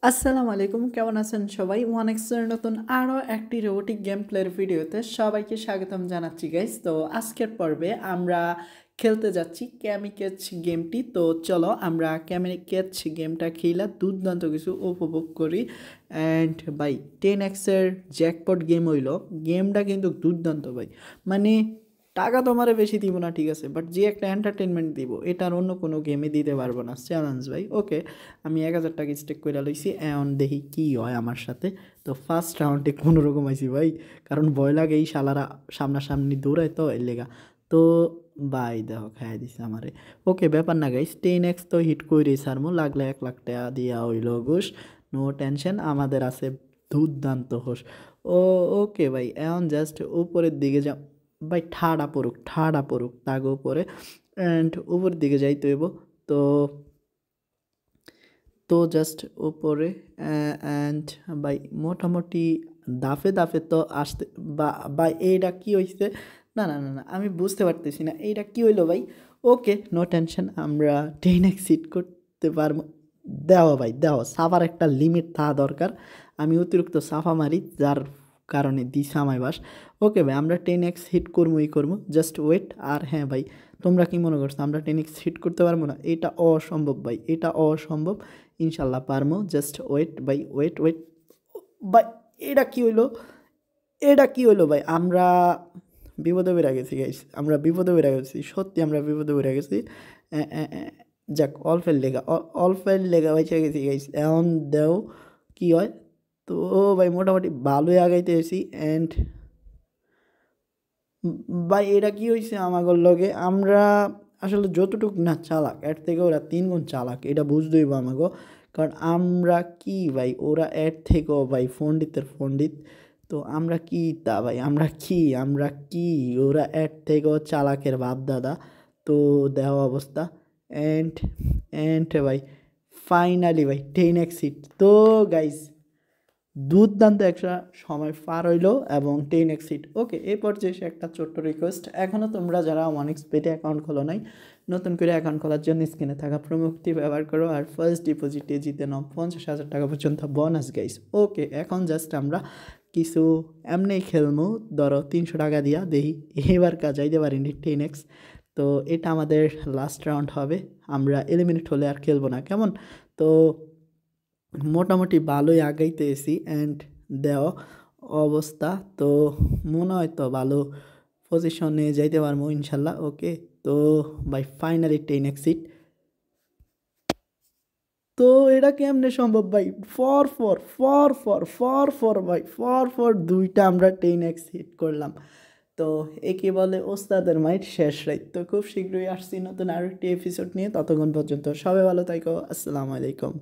আসসালামু আলাইকুম, কেমন আছেন সবাই? ওয়ান এক্সের নতুন আরও একটি রোবোটিক গেম প্লের ভিডিওতে সবাইকে স্বাগতম জানাচ্ছি গাইস। তো আজকের পর্বে আমরা খেলতে যাচ্ছি ক্যামিকেচ গেমটি। তো চলো আমরা ক্যামিকেচ গেমটা খেলা দুর্দান্ত কিছু উপভোগ করি। অ্যান্ড ভাই 10x-এর জ্যাকপট গেম হইল, গেমটা কিন্তু দুর্দান্ত ভাই। মানে টাকা তোমারে বেশি দিব না, ঠিক আছে, বাট যে একটা এন্টারটেনমেন্ট দিব এটার অন্য কোনো গেমে দিতে পারবো না। চ্যালেঞ্জ ভাই। ওকে, আমি 1000 টাকা স্টেক করে লইছি, এখন দেখি কি হয় আমার সাথে। তো ফার্স্ট রাউন্ডে কোনো রকম আইছি ভাই, কারণ ভয় লাগে এই শালারা সামনাসামনি দৌড়ায় তো এর লেগা। তো ভাই দেখো খাই দিছে আমারে। ওকে, ব্যাপার না গাইস, 10x তো হিট করে সারমো, লাগলে 1 লাখ টাকা দিয়া হইল ঘুষ। নো টেনশন, আমাদের আছে দুর্দান্ত হোস। ও ওকে ভাই, এখন জাস্ট উপরের দিকে যা ভাই, ঠাড়া পড়ুক তাগ উপরে। অ্যান্ড উপরের দিকে যাইতে হইব। তো তো জাস্ট উপরে অ্যান্ড বাই মোটামুটি দাফে দাফে তো আসতে বা বাই এইটা কি হয়েছে। না না না না, আমি বুঝতে পারতেছি না এইটা কি হইলো ভাই। ওকে, নো টেনশন, আমরা 10x সিট করতে পারবো। দেওয়া ভাই দেওয়া, সাফার একটা লিমিট থাকা দরকার। আমি অতিরিক্ত সাফা মারি, যার কারণে দিছে আমায় বাস। ওকে ভাই, আমরা 10x হিট করবো, জাস্ট ওয়েট। আর হ্যাঁ ভাই, তোমরা কি মনে করছো আমরা 10x হিট করতে পারবো না? এটা অসম্ভব ভাই, এটা অসম্ভব। ইনশাল্লাহ পারমো, জাস্ট ওয়েট ভাই, ওয়েট ওয়েট ভাই। এটা কি হইলো, এটা কি হইলো ভাই? আমরা বিপদে বেড়ে গেছি গাইস, আমরা বিপদে বেড়ে গেছি, সত্যি আমরা বিপদে বেড়ে গেছি। যাক, অল্পের লেগা বাইচা গেছি গাইস। এখন দেও কি হয়। তো ভাই মোটামুটি ভালোই আগাইতে এসি। অ্যান্ড ভাই এটা কি হয়েছে আমাগর লগে, আমরা আসলে যতটুক না চালাক, এর থেকে ওরা 3 গুণ চালাক, এটা বুঝতে হইব আমাগো। কারণ আমরা কি ভাই, ওরা এর থেকেও ভাই পণ্ডিত। তো আমরা কি তা ভাই, আমরা কি ওরা এর থেকেও চালাকের বাপ দাদা। তো দেওয়া অবস্থা। অ্যান্ড অ্যান্ড ভাই ফাইনালি ভাই 10x হিট। তো গাইস দুর্দান্ত একটা সময় পার হইলো এবং 10x হিট। ওকে, এই পর্যায়ে এসে একটা ছোট্ট রিকোয়েস্ট, এখনও তোমরা যারা 1x পেটে অ্যাকাউন্ট খোলো নাই, নতুন করে অ্যাকাউন্ট খোলার জন্য স্ক্রিনে থাকা প্রমুক্তি ব্যবহার করো আর ফার্স্ট ডিপোজিটে জিতে নাও 50,000 টাকা পর্যন্ত বোনাস গাইস। ওকে, এখন জাস্ট আমরা কিছু এমনি খেলবো, ধরো 300 টাকা দিয়া দেখি এবার কাজ যাইতে পারিনি 10x। তো এটা আমাদের লাস্ট রাউন্ড হবে, আমরা এলিমিনেট হলে আর খেলবো না, কেমন? তো মোটামুটি ভালোই আগাইতে এসি। অ্যান্ড দেও অবস্থা। তো মনে হয় তো ভালো পজিশনে যাইতে পারবো ইনশাল্লাহ। ওকে, তো ভাই ফাইনালি 10x হিট। তো এটা কেমনে সম্ভব ভাই? ফর ভাই, ফর দুইটা আমরা 10x হিট করলাম। তো একে বলে ওস্তাদের মাইট শেষ রাইত। তো খুব শীঘ্রই আসছি নতুন আরেকটি এপিসোড নিয়ে, ততক্ষণ পর্যন্ত সবাই ভালো থাকো। আসসালামু আলাইকুম।